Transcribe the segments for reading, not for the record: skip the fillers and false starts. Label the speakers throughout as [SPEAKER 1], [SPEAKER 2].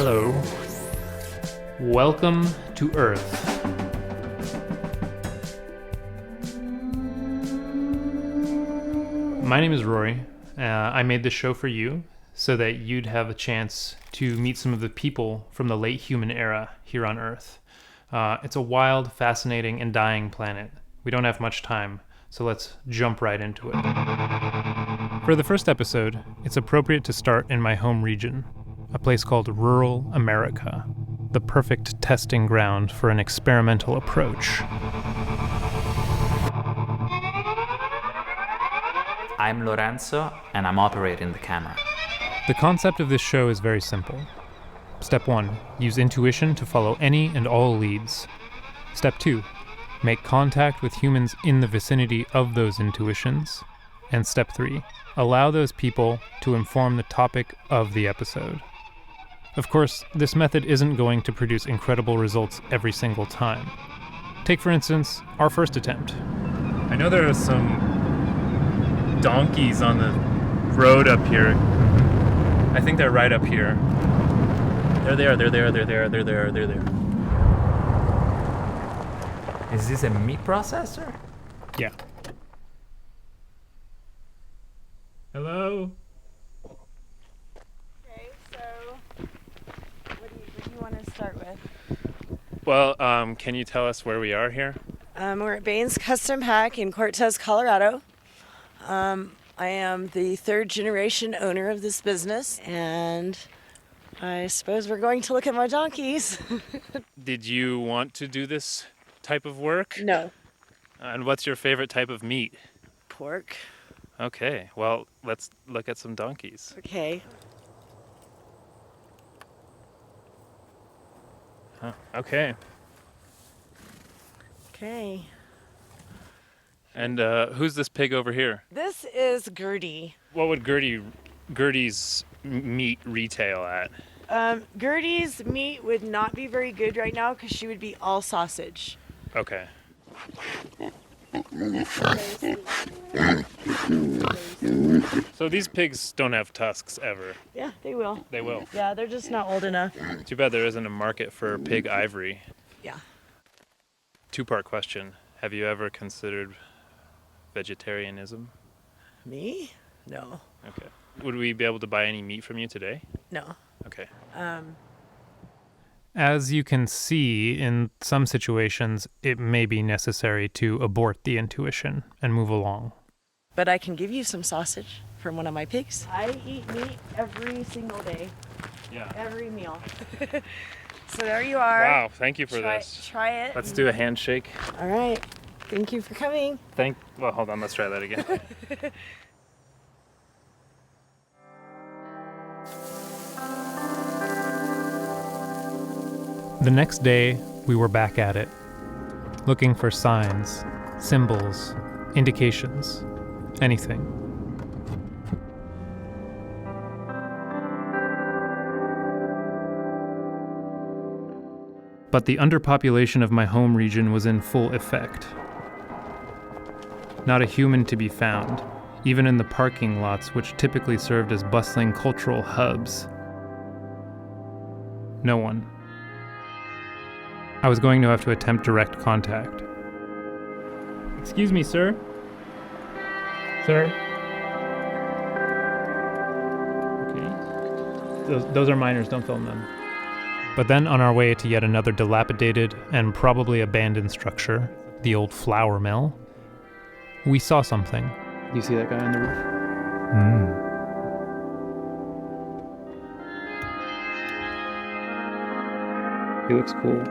[SPEAKER 1] Hello. Welcome to Earth. My name is Rory. I made this show for you so that you'd have a chance to meet some of the people from the late human era here on Earth. It's a wild, fascinating, and dying planet. We don't have much time, so let's jump right into it. For the first episode, it's appropriate to start in my home region, a place called rural America, the perfect testing ground for an experimental approach.
[SPEAKER 2] I'm Lorenzo, and I'm operating the camera.
[SPEAKER 1] The concept of this show is very simple. Step 1, use intuition to follow any and all leads. Step 2, make contact with humans in the vicinity of those intuitions. And step 3, allow those people to inform the topic of the episode. Of course, this method isn't going to produce incredible results every single time. Take, for instance, our first attempt. I know there are some donkeys on the road up here. I think they're right up here. They're there.
[SPEAKER 2] Is this a meat processor?
[SPEAKER 1] Yeah. Hello?
[SPEAKER 3] Okay, so what do you want to start with?
[SPEAKER 1] Well, can you tell us where we are here?
[SPEAKER 3] We're at Baines Custom Hack in Cortez, Colorado. I am the third generation owner of this business, and I suppose we're going to look at my donkeys.
[SPEAKER 1] Did you want to do this type of work?
[SPEAKER 3] No.
[SPEAKER 1] And what's your favorite type of meat?
[SPEAKER 3] Pork.
[SPEAKER 1] Okay, well, let's look at some donkeys.
[SPEAKER 3] Okay.
[SPEAKER 1] Huh. Okay.
[SPEAKER 3] Okay.
[SPEAKER 1] And who's this pig over here?
[SPEAKER 3] This is Gertie.
[SPEAKER 1] What would Gertie's meat retail at?
[SPEAKER 3] Gertie's meat would not be very good right now because she would be all sausage.
[SPEAKER 1] Okay. So these pigs don't have tusks ever.
[SPEAKER 3] Yeah, they will.
[SPEAKER 1] They will.
[SPEAKER 3] Yeah, they're just not old enough.
[SPEAKER 1] Too bad there isn't a market for pig ivory.
[SPEAKER 3] Yeah.
[SPEAKER 1] Two-part question. Have you ever considered vegetarianism?
[SPEAKER 3] Me? No.
[SPEAKER 1] Okay. Would we be able to buy any meat from you today?
[SPEAKER 3] No.
[SPEAKER 1] Okay.
[SPEAKER 3] Um,
[SPEAKER 1] As you can see, in some situations, it may be necessary to abort the intuition and move along.
[SPEAKER 3] But I can give you some sausage from one of my pigs. I eat meat every single day.
[SPEAKER 1] Yeah.
[SPEAKER 3] Every meal. So there you are.
[SPEAKER 1] Wow, thank you for this.
[SPEAKER 3] Try it.
[SPEAKER 1] Let's do a handshake.
[SPEAKER 3] All right. Thank you for coming.
[SPEAKER 1] Well, hold on, let's try that again. The next day, we were back at it, looking for signs, symbols, indications, anything. But the underpopulation of my home region was in full effect. Not a human to be found, even in the parking lots which typically served as bustling cultural hubs. No one. I was going to have to attempt direct contact. Excuse me, sir? Sir? Okay. Those are minors, don't film them. But then on our way to yet another dilapidated and probably abandoned structure, the old flour mill, we saw something. You see that guy on the roof? He looks cool.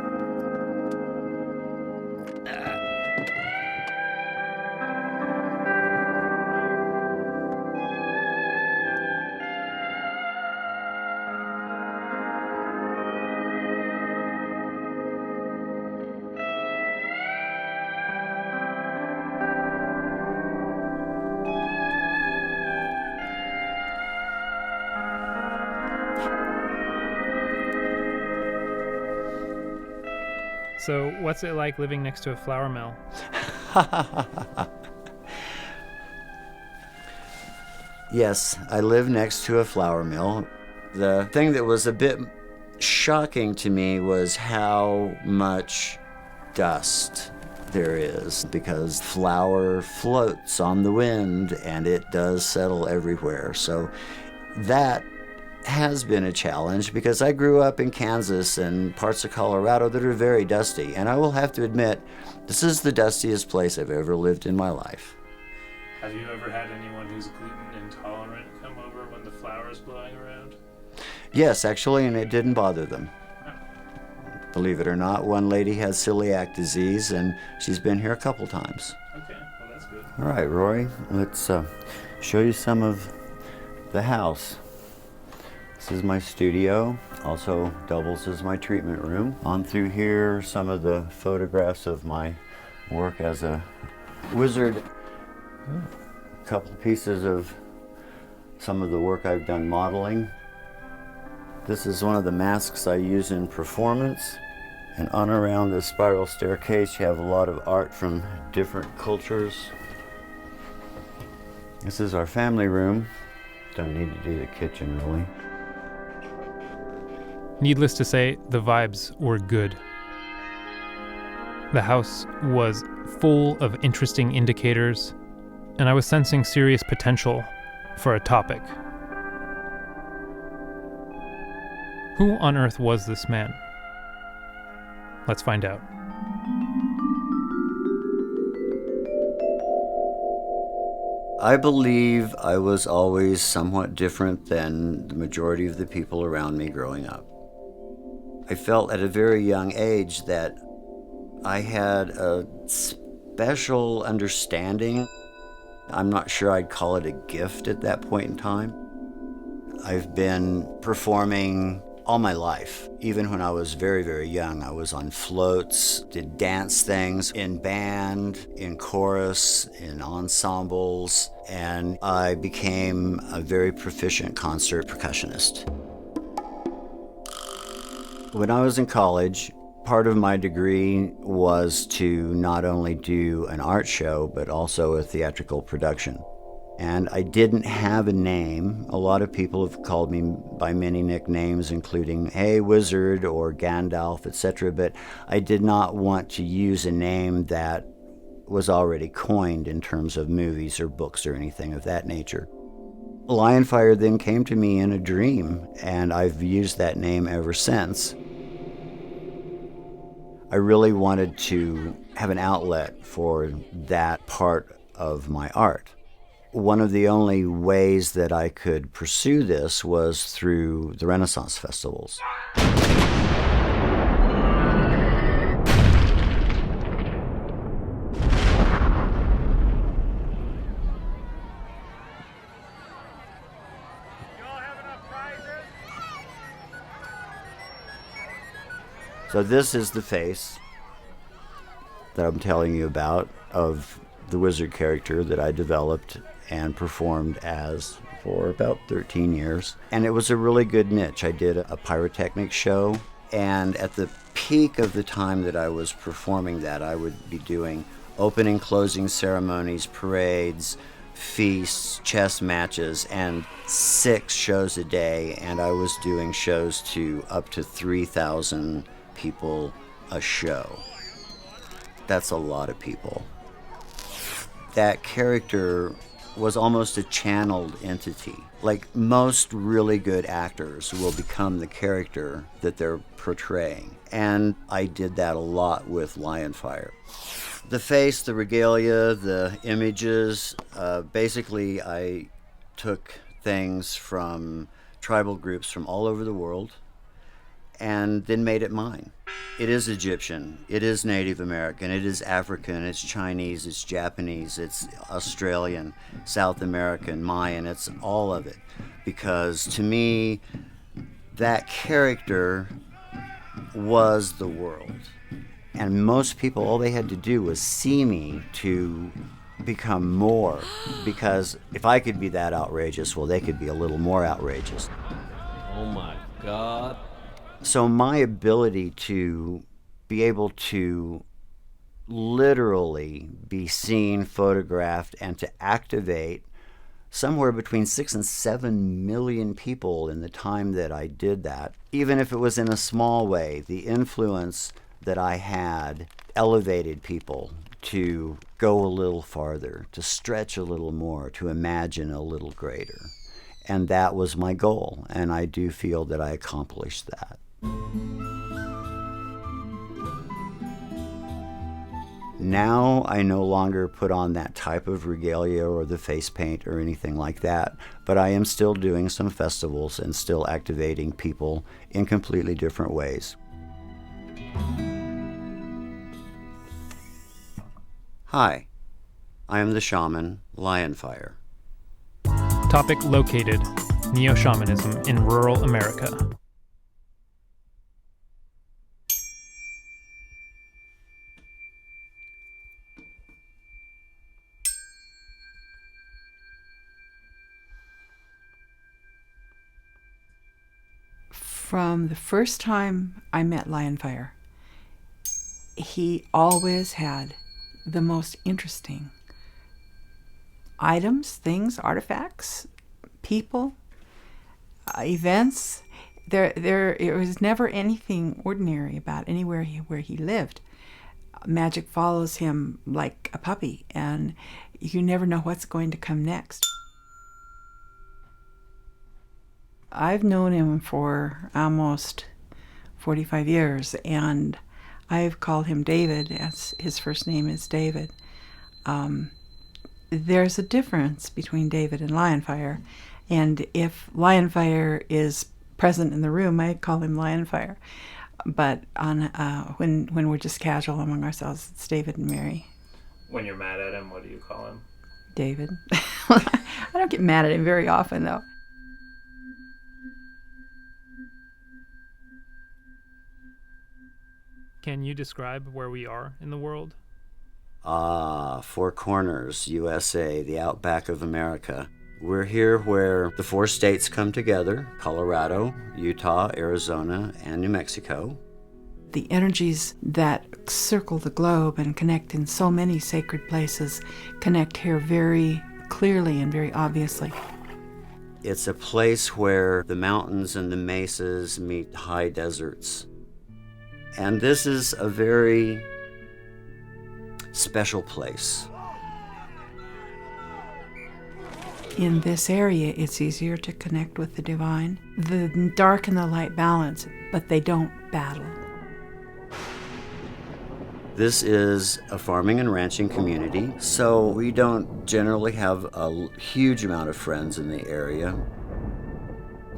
[SPEAKER 1] So, what's it like living next to a flour mill?
[SPEAKER 4] Yes, I live next to a flour mill. The thing that was a bit shocking to me was how much dust there is, because flour floats on the wind and it does settle everywhere. So that has been a challenge, because I grew up in Kansas and parts of Colorado that are very dusty, and I will have to admit, this is the dustiest place I've ever lived in my life.
[SPEAKER 1] Have you ever had anyone who's gluten intolerant come over when the flour is blowing around?
[SPEAKER 4] Yes, actually, and it didn't bother them. Believe it or not, one lady has celiac disease, and she's been here a couple times.
[SPEAKER 1] Okay, well that's good.
[SPEAKER 4] All right, Rory, let's show you some of the house. This is my studio, also doubles as my treatment room. On through here, some of the photographs of my work as a wizard. A couple pieces of some of the work I've done modeling. This is one of the masks I use in performance. And on around this spiral staircase, you have a lot of art from different cultures. This is our family room. Don't need to do the kitchen, really.
[SPEAKER 1] Needless to say, the vibes were good. The house was full of interesting indicators, and I was sensing serious potential for a topic. Who on earth was this man? Let's find out.
[SPEAKER 4] I believe I was always somewhat different than the majority of the people around me growing up. I felt at a very young age that I had a special understanding. I'm not sure I'd call it a gift at that point in time. I've been performing all my life. Even when I was very, very young, I was on floats, did dance things in band, in chorus, in ensembles, and I became a very proficient concert percussionist. When I was in college, part of my degree was to not only do an art show, but also a theatrical production. And I didn't have a name. A lot of people have called me by many nicknames, including Hey Wizard or Gandalf, etc. But I did not want to use a name that was already coined in terms of movies or books or anything of that nature. LionFire then came to me in a dream, and I've used that name ever since. I really wanted to have an outlet for that part of my art. One of the only ways that I could pursue this was through the Renaissance festivals. So this is the face that I'm telling you about of the wizard character that I developed and performed as for about 13 years. And it was a really good niche. I did a pyrotechnic show, and at the peak of the time that I was performing that, I would be doing opening, closing ceremonies, parades, feasts, chess matches, and 6 shows a day, and I was doing shows to up to 3,000 people a show. That's a lot of people. That character was almost a channeled entity. Like most really good actors will become the character that they're portraying. And I did that a lot with LionFire. The face, the regalia, the images, basically I took things from tribal groups from all over the world and then made it mine. It is Egyptian, it is Native American, it is African, it's Chinese, it's Japanese, it's Australian, South American, Mayan, it's all of it. Because to me, that character was the world. And most people, all they had to do was see me to become more. Because if I could be that outrageous, well, they could be a little more outrageous.
[SPEAKER 5] Oh my God.
[SPEAKER 4] So my ability to be able to literally be seen, photographed, and to activate somewhere between 6 and 7 million people in the time that I did that. Even if it was in a small way, the influence that I had elevated people to go a little farther, to stretch a little more, to imagine a little greater. And that was my goal, and I do feel that I accomplished that. Now I no longer put on that type of regalia or the face paint or anything like that, but I am still doing some festivals and still activating people in completely different ways. Hi, I am the shaman, LionFire.
[SPEAKER 1] Topic located: Neoshamanism in rural America.
[SPEAKER 6] From the first time I met LionFire, he always had the most interesting items, things, artifacts, people, events. There was never anything ordinary about anywhere where he lived. Magic follows him like a puppy, and you never know what's going to come next. I've known him for almost 45 years, and I've called him David, as his first name is David. There's a difference between David and LionFire, and if LionFire is present in the room, I call him LionFire. But when we're just casual among ourselves, it's David and Mary.
[SPEAKER 1] When you're mad at him, what do you call him?
[SPEAKER 6] David. I don't get mad at him very often, though.
[SPEAKER 1] Can you describe where we are in the world?
[SPEAKER 4] Four Corners, USA, the outback of America. We're here where the 4 states come together: Colorado, Utah, Arizona, and New Mexico.
[SPEAKER 6] The energies that circle the globe and connect in so many sacred places connect here very clearly and very obviously.
[SPEAKER 4] It's a place where the mountains and the mesas meet high deserts. And this is a very special place.
[SPEAKER 6] In this area, it's easier to connect with the divine. The dark and the light balance, but they don't battle.
[SPEAKER 4] This is a farming and ranching community, so we don't generally have a huge amount of friends in the area.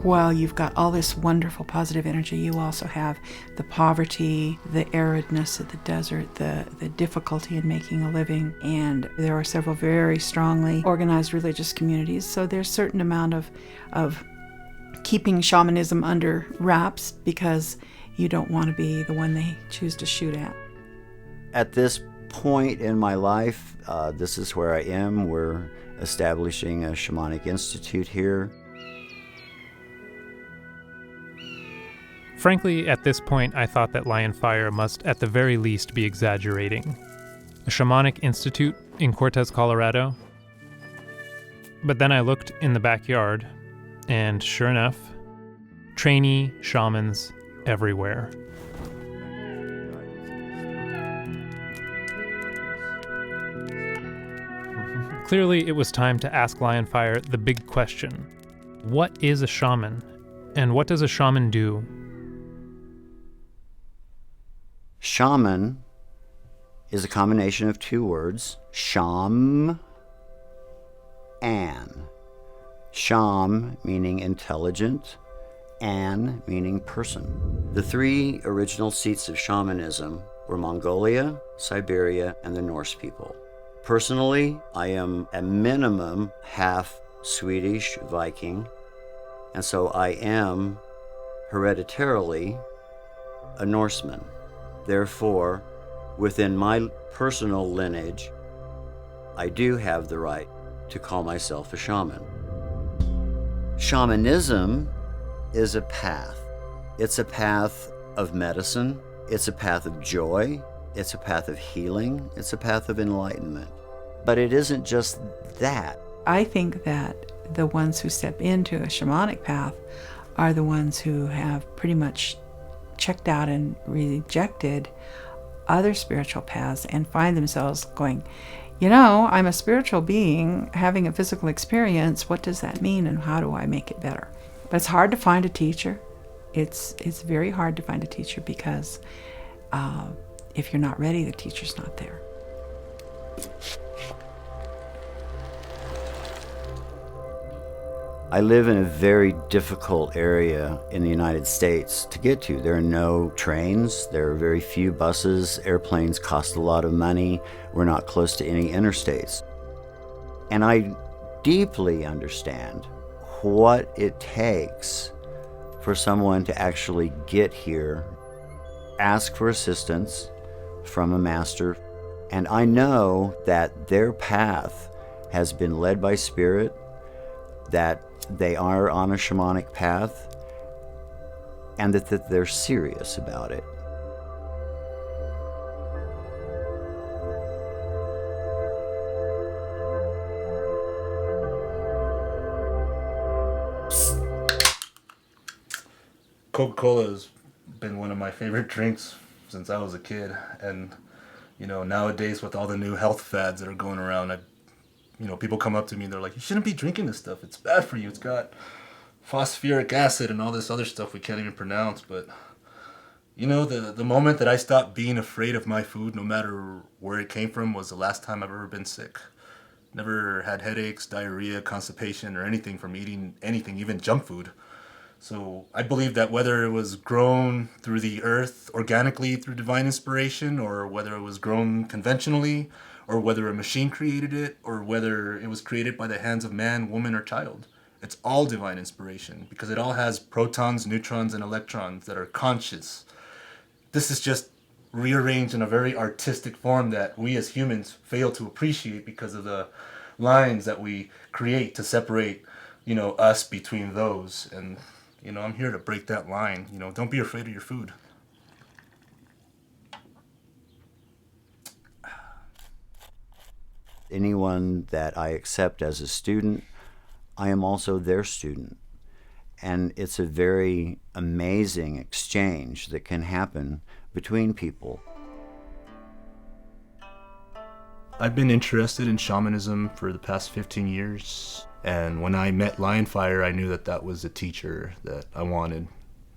[SPEAKER 6] While you've got all this wonderful positive energy, you also have the poverty, the aridness of the desert, the difficulty in making a living, and there are several very strongly organized religious communities, so there's a certain amount of keeping shamanism under wraps because you don't want to be the one they choose to shoot at.
[SPEAKER 4] At this point in my life, this is where I am. We're establishing a shamanic institute here.
[SPEAKER 1] Frankly, at this point, I thought that LionFire must at the very least be exaggerating. A shamanic institute in Cortez, Colorado? But then I looked in the backyard, and sure enough, trainee shamans everywhere. Clearly, it was time to ask LionFire the big question. What is a shaman? And what does a shaman do?
[SPEAKER 4] Shaman is a combination of 2 words, sham, an. Sham meaning intelligent, an meaning person. The 3 original seats of shamanism were Mongolia, Siberia, and the Norse people. Personally, I am a minimum half Swedish Viking, and so I am hereditarily a Norseman. Therefore, within my personal lineage, I do have the right to call myself a shaman. Shamanism is a path. It's a path of medicine. It's a path of joy. It's a path of healing. It's a path of enlightenment. But it isn't just that.
[SPEAKER 6] I think that the ones who step into a shamanic path are the ones who have pretty much checked out and rejected other spiritual paths and find themselves going, I'm a spiritual being having a physical experience. What does that mean, and how do I make it better? But it's hard to find a teacher. It's very hard to find a teacher because if you're not ready, the teacher's not there.
[SPEAKER 4] I live in a very difficult area in the United States to get to. There are no trains, there are very few buses, airplanes cost a lot of money, we're not close to any interstates. And I deeply understand what it takes for someone to actually get here, ask for assistance from a master, and I know that their path has been led by spirit, that they are on a shamanic path, and that they're serious about it.
[SPEAKER 7] Coca-Cola has been one of my favorite drinks since I was a kid, and nowadays with all the new health fads that are going around, people come up to me and they're like, you shouldn't be drinking this stuff. It's bad for you. It's got phosphoric acid and all this other stuff we can't even pronounce. But, the moment that I stopped being afraid of my food, no matter where it came from, was the last time I've ever been sick. Never had headaches, diarrhea, constipation, or anything from eating anything, even junk food. So I believe that whether it was grown through the earth organically through divine inspiration, or whether it was grown conventionally, or whether a machine created it, or whether it was created by the hands of man, woman, or child. It's all divine inspiration because it all has protons, neutrons, and electrons that are conscious. This is just rearranged in a very artistic form that we as humans fail to appreciate because of the lines that we create to separate, us between those. And, I'm here to break that line. Don't be afraid of your food.
[SPEAKER 4] Anyone that I accept as a student, I am also their student. And it's a very amazing exchange that can happen between people.
[SPEAKER 7] I've been interested in shamanism for the past 15 years. And when I met LionFire, I knew that was a teacher that I wanted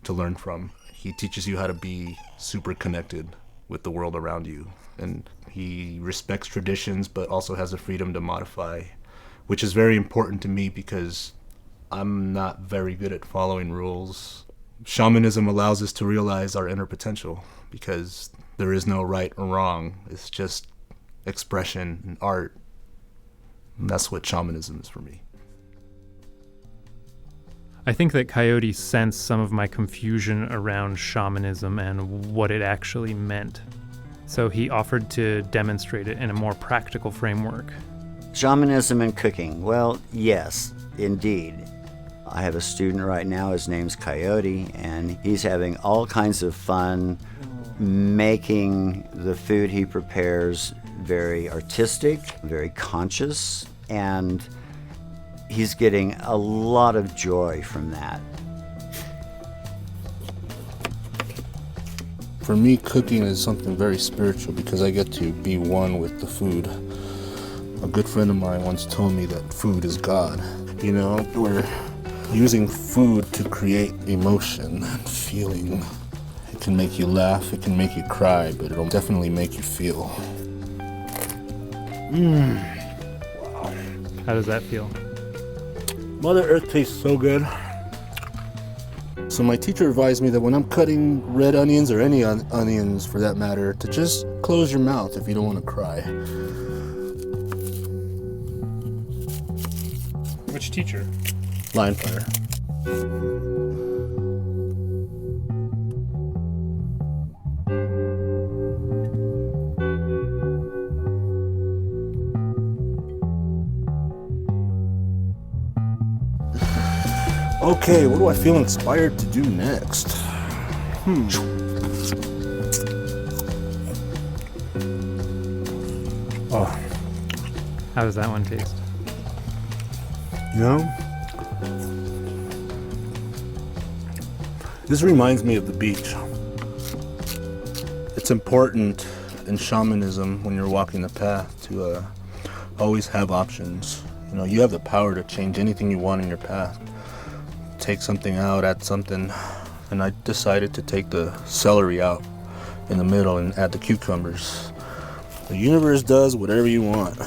[SPEAKER 7] to learn from. He teaches you how to be super connected with the world around you. And he respects traditions, but also has the freedom to modify, which is very important to me because I'm not very good at following rules. Shamanism allows us to realize our inner potential because there is no right or wrong. It's just expression and art. And that's what shamanism is for me.
[SPEAKER 1] I think that Coyote sensed some of my confusion around shamanism and what it actually meant. So he offered to demonstrate it in a more practical framework.
[SPEAKER 4] Shamanism and cooking. Well, yes, indeed. I have a student right now, his name's Coyote, and he's having all kinds of fun making the food he prepares very artistic, very conscious, and he's getting a lot of joy from that.
[SPEAKER 7] For me, cooking is something very spiritual because I get to be one with the food. A good friend of mine once told me that food is God. We're using food to create emotion and feeling. It can make you laugh, it can make you cry, but it'll definitely make you feel.
[SPEAKER 1] How does that feel?
[SPEAKER 7] Mother Earth tastes so good. So my teacher advised me that when I'm cutting red onions, or any onions for that matter, to just close your mouth if you don't want to cry.
[SPEAKER 1] Which teacher?
[SPEAKER 7] LionFire. Okay, what do I feel inspired to do next?
[SPEAKER 1] How does that one taste?
[SPEAKER 7] This reminds me of the beach. It's important in shamanism when you're walking the path to always have options. You have the power to change anything you want in your path. Take something out, add something. And I decided to take the celery out in the middle and add the cucumbers. The universe does whatever you want.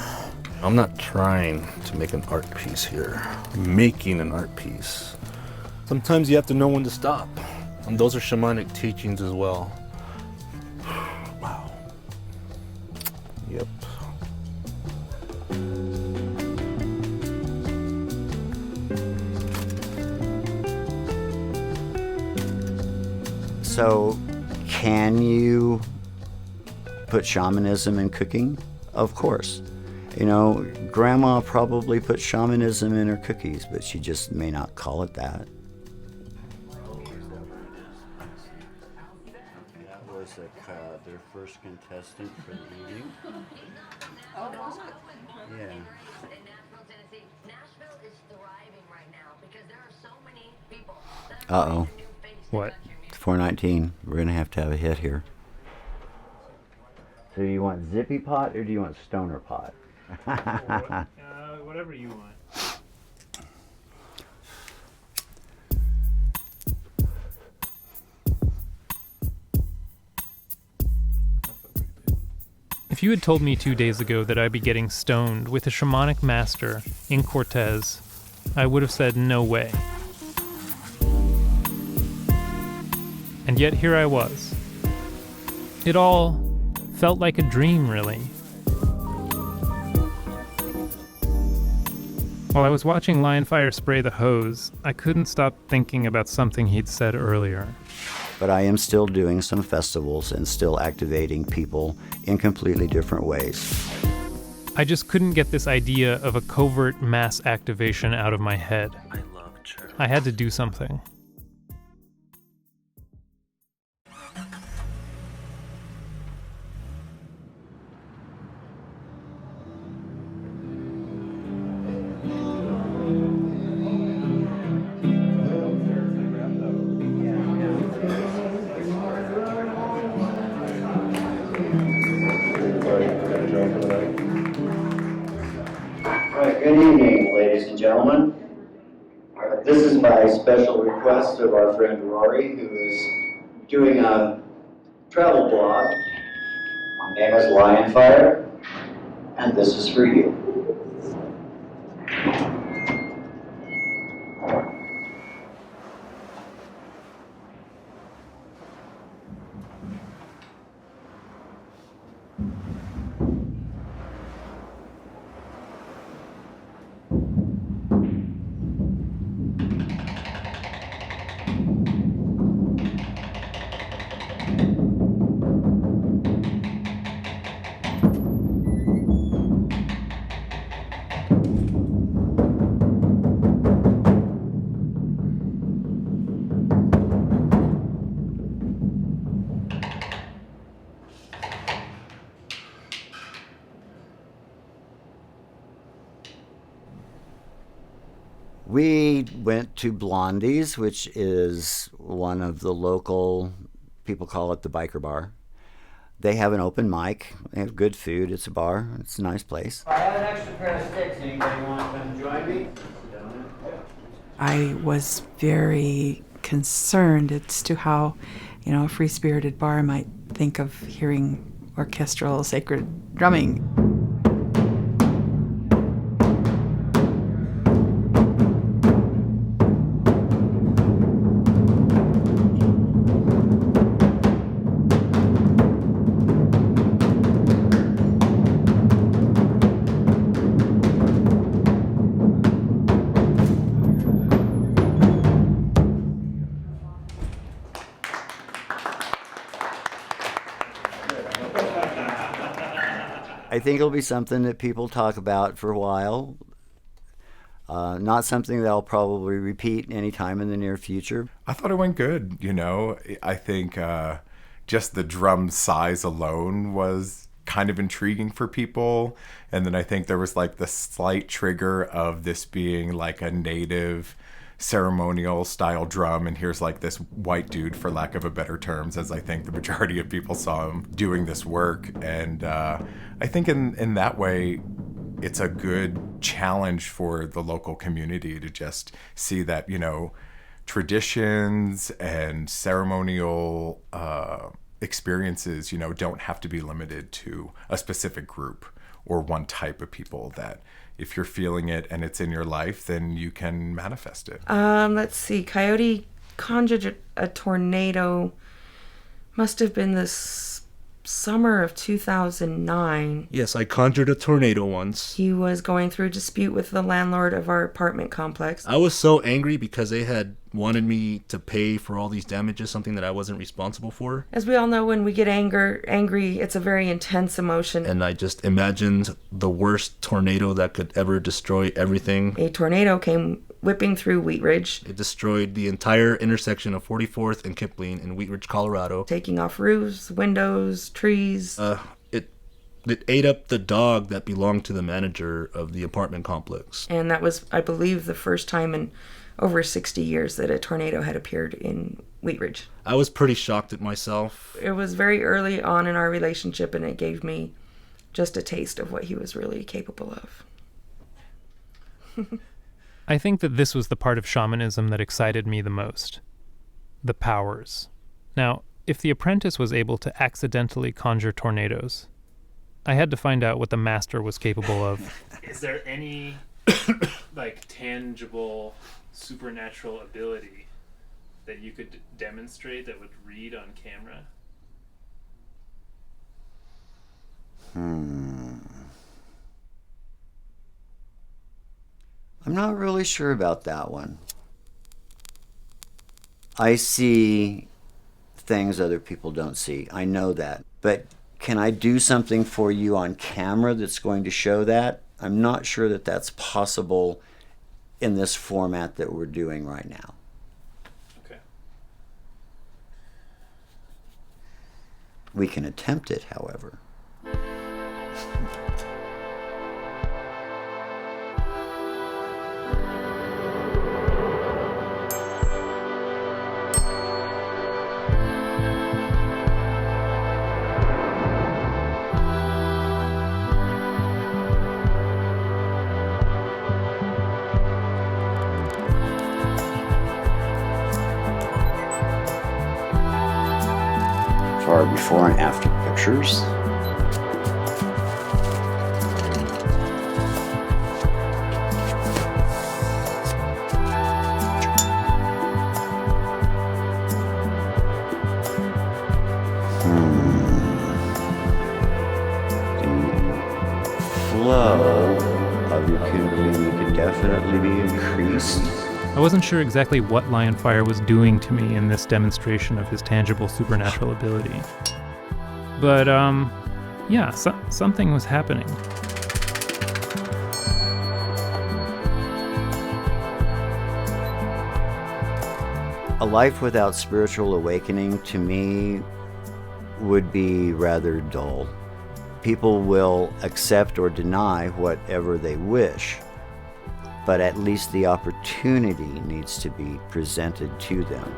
[SPEAKER 7] I'm not trying to make an art piece here. I'm making an art piece. Sometimes you have to know when to stop. And those are shamanic teachings as well. Wow. Yep.
[SPEAKER 4] So, can you put shamanism in cooking? Of course. Grandma probably put shamanism in her cookies, but she just may not call it that. That was their first contestant for the evening. Yeah. Uh-oh.
[SPEAKER 1] What?
[SPEAKER 4] 419. We're going to have a hit here. So do you want Zippy Pot or do you want Stoner Pot?
[SPEAKER 1] Whatever you want. If you had told me 2 days ago that I'd be getting stoned with a shamanic master in Cortez, I would have said no way. And yet here I was. It all felt like a dream, really. While I was watching LionFire spray the hose, I couldn't stop thinking about something he'd said earlier.
[SPEAKER 4] But I am still doing some festivals and still activating people in completely different ways.
[SPEAKER 1] I just couldn't get this idea of a covert mass activation out of my head.
[SPEAKER 5] I love church.
[SPEAKER 1] I had to do something.
[SPEAKER 4] Good evening, ladies and gentlemen. This is by special request of our friend Rory, who is doing a travel blog. My name is LionFire, and this is for you. We went to Blondie's, which is one of the local, people call it the biker bar. They have an open mic. They have good food. It's a bar. It's a nice place.
[SPEAKER 8] I have an extra pair of sticks. Anybody want to come join me?
[SPEAKER 6] I was very concerned as to how, a free-spirited bar might think of hearing orchestral sacred drumming.
[SPEAKER 4] I think it'll be something that people talk about for a while. Not something that I'll probably repeat anytime in the near future.
[SPEAKER 9] I thought it went good, I think just the drum size alone was kind of intriguing for people. And then I think there was like the slight trigger of this being like a native ceremonial style drum, and here's like this white dude, for lack of a better terms, as I think the majority of people saw him doing this work. And I think in that way, it's a good challenge for the local community to just see that, you know, traditions and ceremonial experiences, you know, don't have to be limited to a specific group or one type of people, that if you're feeling it and it's in your life, then you can manifest it.
[SPEAKER 6] Let's see. Coyote conjured a tornado. Must have been this summer of 2009.
[SPEAKER 7] Yes, I conjured a tornado once.
[SPEAKER 6] He was going through a dispute with the landlord of our apartment complex.
[SPEAKER 7] I was so angry because they had wanted me to pay for all these damages, something that I wasn't responsible for.
[SPEAKER 6] As we all know, when we get angry, it's a very intense emotion.
[SPEAKER 7] And I just imagined the worst tornado that could ever destroy everything.
[SPEAKER 6] A tornado came whipping through Wheat Ridge.
[SPEAKER 7] It destroyed the entire intersection of 44th and Kipling in Wheat Ridge, Colorado.
[SPEAKER 6] Taking off roofs, windows, trees.
[SPEAKER 7] It ate up the dog that belonged to the manager of the apartment complex.
[SPEAKER 6] And that was, I believe, the first time in over 60 years that a tornado had appeared in Wheat Ridge.
[SPEAKER 7] I was pretty shocked at myself.
[SPEAKER 6] It was very early on in our relationship, and it gave me just a taste of what he was really capable of.
[SPEAKER 1] I think that this was the part of shamanism that excited me the most. The powers. Now, if the apprentice was able to accidentally conjure tornadoes, I had to find out what the master was capable of.
[SPEAKER 10] Is there any, like, tangible supernatural ability that you could demonstrate that would read on camera?
[SPEAKER 4] I'm not really sure about that one. I see things other people don't see. I know that. But can I do something for you on camera that's going to show that? I'm not sure that that's possible in this format that we're doing right now.
[SPEAKER 10] Okay.
[SPEAKER 4] We can attempt it, however. Before and after pictures. The flow of your kundalini could definitely be increased.
[SPEAKER 1] I wasn't sure exactly what LionFire was doing to me in this demonstration of his tangible supernatural ability. But, yeah, something was happening.
[SPEAKER 4] A life without spiritual awakening, to me, would be rather dull. People will accept or deny whatever they wish, but at least the opportunity needs to be presented to them.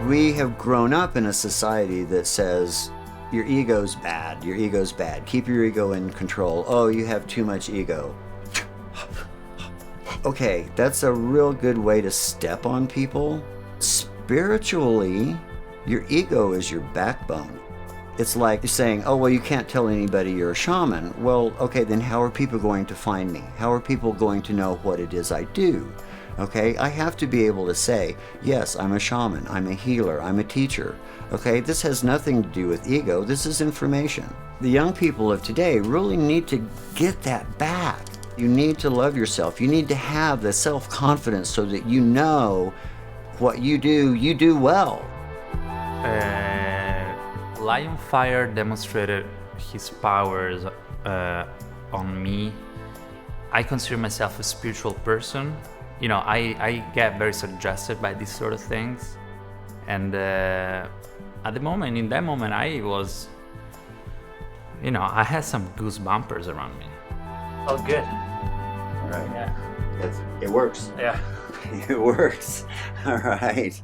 [SPEAKER 4] We have grown up in a society that says, your ego's bad, your ego's bad. Keep your ego in control. Oh, you have too much ego. Okay, that's a real good way to step on people. Spiritually, your ego is your backbone. It's like saying, oh, well, you can't tell anybody you're a shaman. Well, okay, then how are people going to find me? How are people going to know what it is I do? Okay, I have to be able to say, yes, I'm a shaman, I'm a healer, I'm a teacher. Okay, this has nothing to do with ego, this is information. The young people of today really need to get that back. You need to love yourself. You need to have the self-confidence so that you know what you do well.
[SPEAKER 2] LionFire demonstrated his powers on me. I consider myself a spiritual person. You know, I get very suggested by these sort of things. And at the moment, in that moment, I was, I had some goosebumpers around me. Oh, good.
[SPEAKER 4] Right.
[SPEAKER 2] Yeah.
[SPEAKER 4] It works.
[SPEAKER 2] Yeah.
[SPEAKER 4] It works. All right.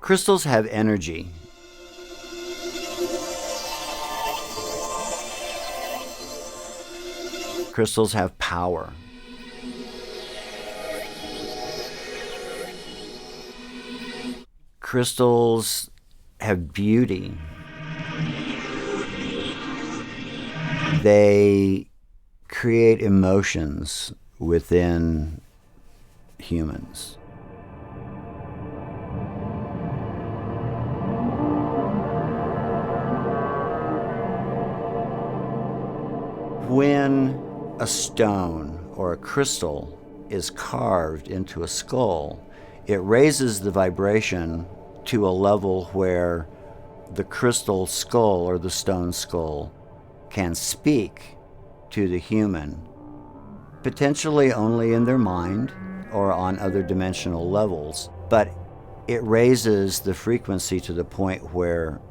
[SPEAKER 4] Crystals have energy. Crystals have power. Crystals have beauty. They create emotions within humans. When a stone or a crystal is carved into a skull, it raises the vibration to a level where the crystal skull or the stone skull can speak to the human, potentially only in their mind or on other dimensional levels, but it raises the frequency to the point where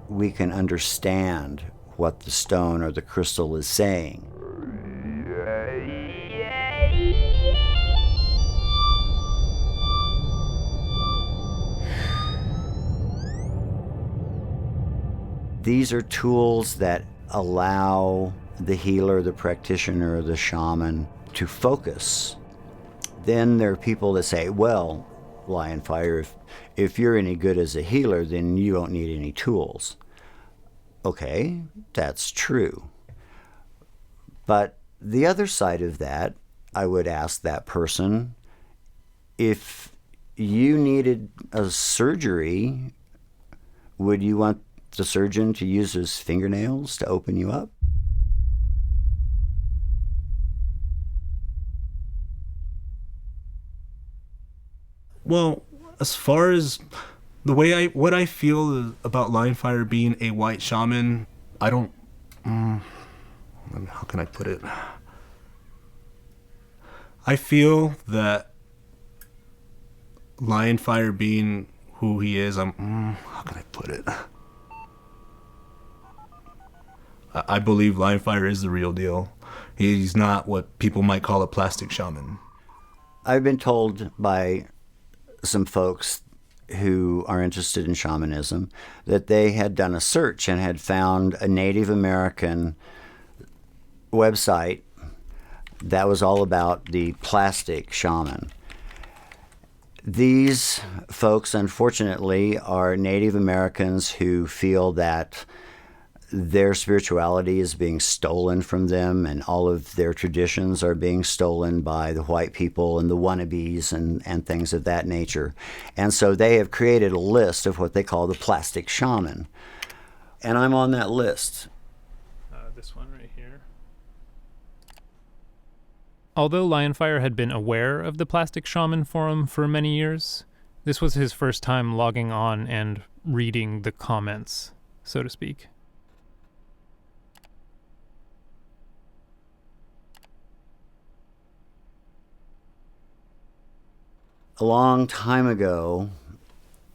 [SPEAKER 4] we can understand what the stone or the crystal is saying. These are tools that allow the healer, the practitioner, the shaman to focus. Then there are people that say, well, LionFire, if you're any good as a healer, then you don't need any tools. Okay, that's true. But the other side of that, I would ask that person, if you needed a surgery, would you want the surgeon to use his fingernails to open you up?
[SPEAKER 7] Well, as far as what I feel about LionFire being a white shaman, I don't, how can I put it? I feel that LionFire being who he is, how can I put it? I believe LionFire is the real deal. He's not what people might call a plastic shaman.
[SPEAKER 4] I've been told by some folks who are interested in shamanism that they had done a search and had found a Native American website that was all about the plastic shaman. These folks, unfortunately, are Native Americans who feel that their spirituality is being stolen from them, and all of their traditions are being stolen by the white people and the wannabes and things of that nature. And so they have created a list of what they call the plastic shaman. And I'm on that list.
[SPEAKER 1] This one right here. Although LionFire had been aware of the Plastic Shaman forum for many years, this was his first time logging on and reading the comments, so to speak.
[SPEAKER 4] A long time ago,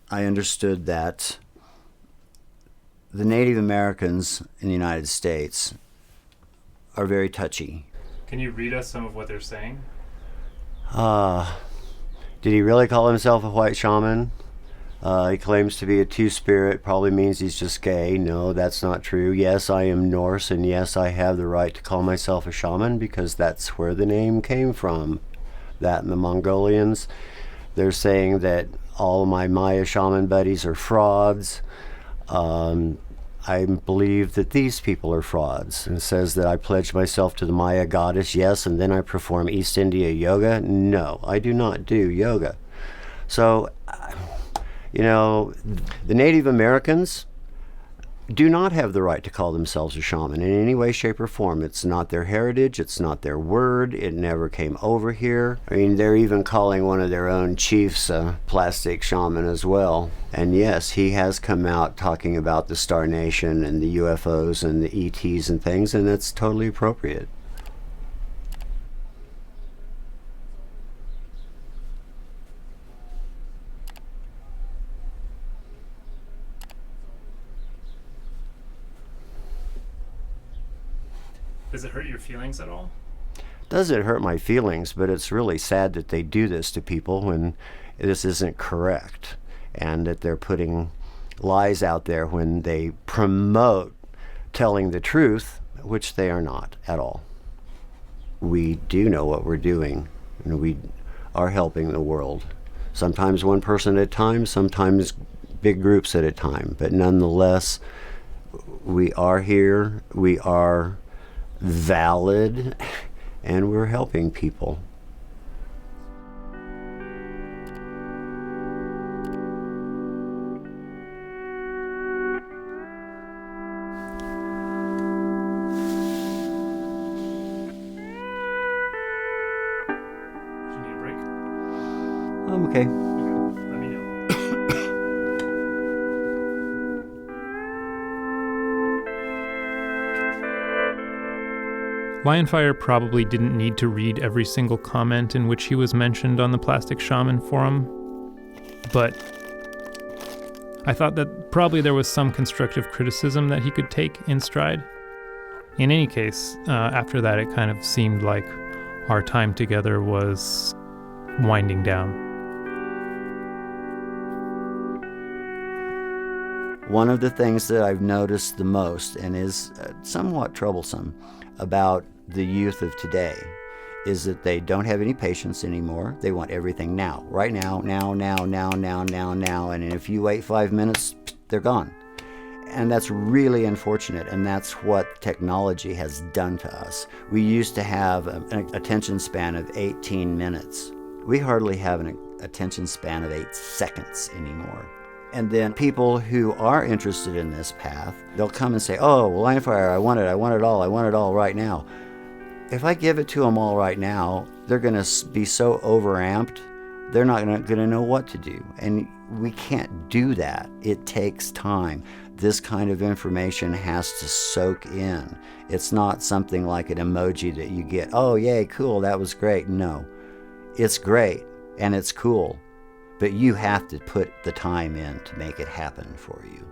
[SPEAKER 4] I understood that the Native Americans in the United States are very touchy.
[SPEAKER 1] Can you read us some of what they're saying?
[SPEAKER 4] Did he really call himself a white shaman? He claims to be a two-spirit, probably means he's just gay. No, that's not true. Yes, I am Norse, and yes, I have the right to call myself a shaman because that's where the name came from. That and the Mongolians. They're saying that all of my Maya shaman buddies are frauds. I believe that these people are frauds. And it says that I pledge myself to the Maya goddess, yes, and then I perform East India yoga. No, I do not do yoga. So, the Native Americans do not have the right to call themselves a shaman in any way, shape, or form. It's not their heritage. It's not their word. It never came over here. I mean, they're even calling one of their own chiefs a plastic shaman as well. And yes, he has come out talking about the Star Nation and the UFOs and the ETs and things, and that's totally appropriate.
[SPEAKER 1] Does it hurt your feelings at all?
[SPEAKER 4] Doesn't hurt my feelings, but it's really sad that they do this to people when this isn't correct, and that they're putting lies out there when they promote telling the truth, which they are not at all. We do know what we're doing, and we are helping the world. Sometimes one person at a time, sometimes big groups at a time, but nonetheless, we are here, we are valid, and we're helping people.
[SPEAKER 1] Do you need a break?
[SPEAKER 4] I'm okay.
[SPEAKER 1] Let me know. LionFire probably didn't need to read every single comment in which he was mentioned on the Plastic Shaman forum, but I thought that probably there was some constructive criticism that he could take in stride. In any case, after that it kind of seemed like our time together was winding down.
[SPEAKER 4] One of the things that I've noticed the most, and is somewhat troublesome about the youth of today, is that they don't have any patience anymore. They want everything now, right now, now, and if you wait 5 minutes, they're gone. And that's really unfortunate, and that's what technology has done to us. We used to have an attention span of 18 minutes. We hardly have an attention span of 8 seconds anymore. And then people who are interested in this path, they'll come and say, oh, well, LionFire, I want it all right now. If I give it to them all right now, they're going to be so overamped, they're not going to know what to do. And we can't do that. It takes time. This kind of information has to soak in. It's not something like an emoji that you get, oh, yay, cool, that was great. No, it's great and it's cool, but you have to put the time in to make it happen for you.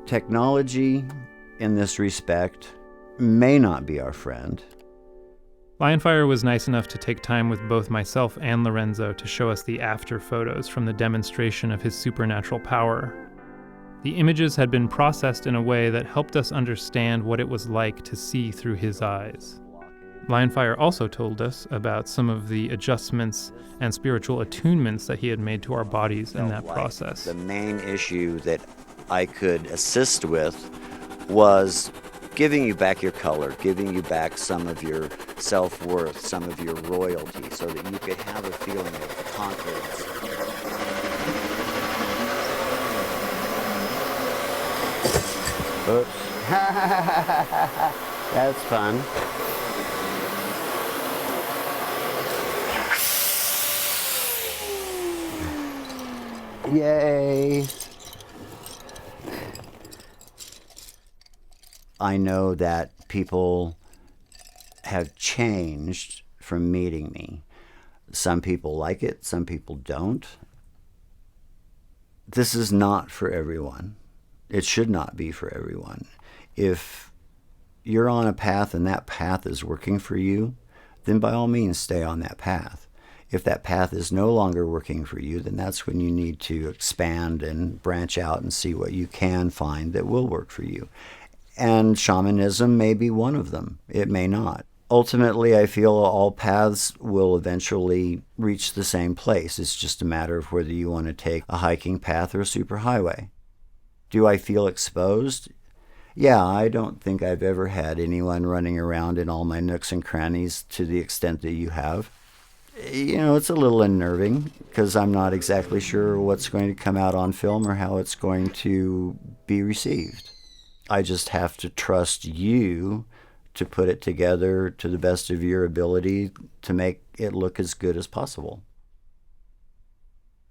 [SPEAKER 4] Technology, in this respect, may not be our friend.
[SPEAKER 1] LionFire was nice enough to take time with both myself and Lorenzo to show us the after photos from the demonstration of his supernatural power. The images had been processed in a way that helped us understand what it was like to see through his eyes. LionFire also told us about some of the adjustments and spiritual attunements that he had made to our bodies in that process.
[SPEAKER 4] The main issue that I could assist with was giving you back your color, giving you back some of your self-worth, some of your royalty, so that you could have a feeling of confidence. Oops. That's fun. Yay! I know that people have changed from meeting me. Some people like it, some people don't. This is not for everyone. It should not be for everyone. If you're on a path and that path is working for you, then by all means stay on that path. If that path is no longer working for you, then that's when you need to expand and branch out and see what you can find that will work for you. And shamanism may be one of them. It may not. Ultimately, I feel all paths will eventually reach the same place. It's just a matter of whether you want to take a hiking path or a superhighway. Do I feel exposed? Yeah, I don't think I've ever had anyone running around in all my nooks and crannies to the extent that you have. You know, it's a little unnerving because I'm not exactly sure what's going to come out on film or how it's going to be received. I just have to trust you to put it together to the best of your ability to make it look as good as possible.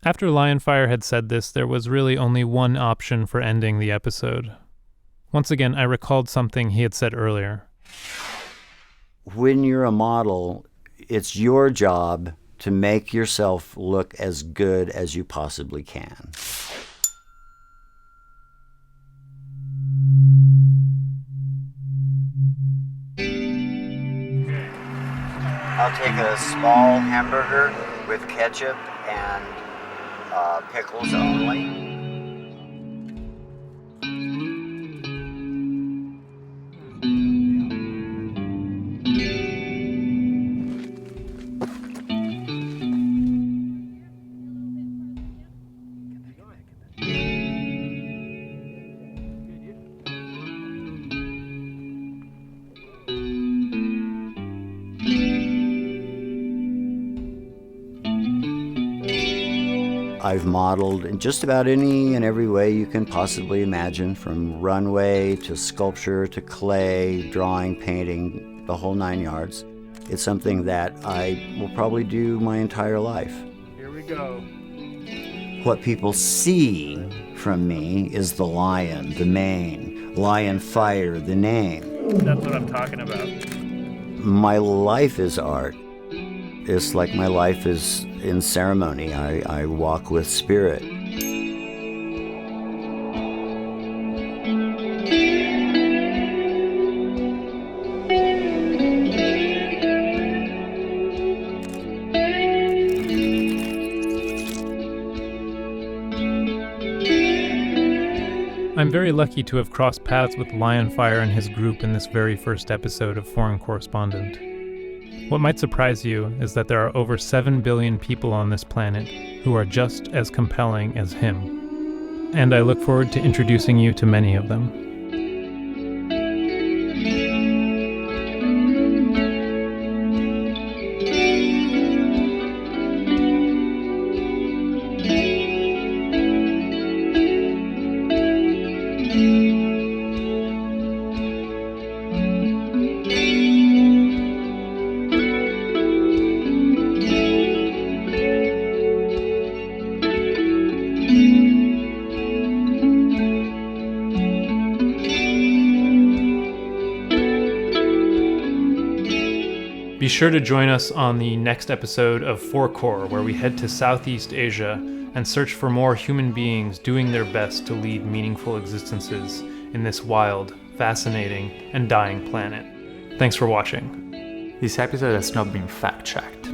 [SPEAKER 1] After LionFire had said this, there was really only one option for ending the episode. Once again, I recalled something he had said earlier.
[SPEAKER 4] When you're a model, it's your job to make yourself look as good as you possibly can. I'll take a small hamburger with ketchup and pickles only. I've modeled in just about any and every way you can possibly imagine, from runway to sculpture to clay, drawing, painting, the whole 9 yards. It's something that I will probably do my entire life.
[SPEAKER 10] Here we go.
[SPEAKER 4] What people see from me is the lion, the mane, LionFire, the name.
[SPEAKER 10] That's what I'm talking about.
[SPEAKER 4] My life is art. It's like my life is in ceremony. I walk with spirit.
[SPEAKER 1] I'm very lucky to have crossed paths with LionFire and his group in this very first episode of Foreign Correspondent. What might surprise you is that there are over 7 billion people on this planet who are just as compelling as him. And I look forward to introducing you to many of them. Be sure to join us on the next episode of ForCor, where we head to Southeast Asia and search for more human beings doing their best to lead meaningful existences in this wild, fascinating, and dying planet. Thanks for watching.
[SPEAKER 2] This episode has not been fact-checked.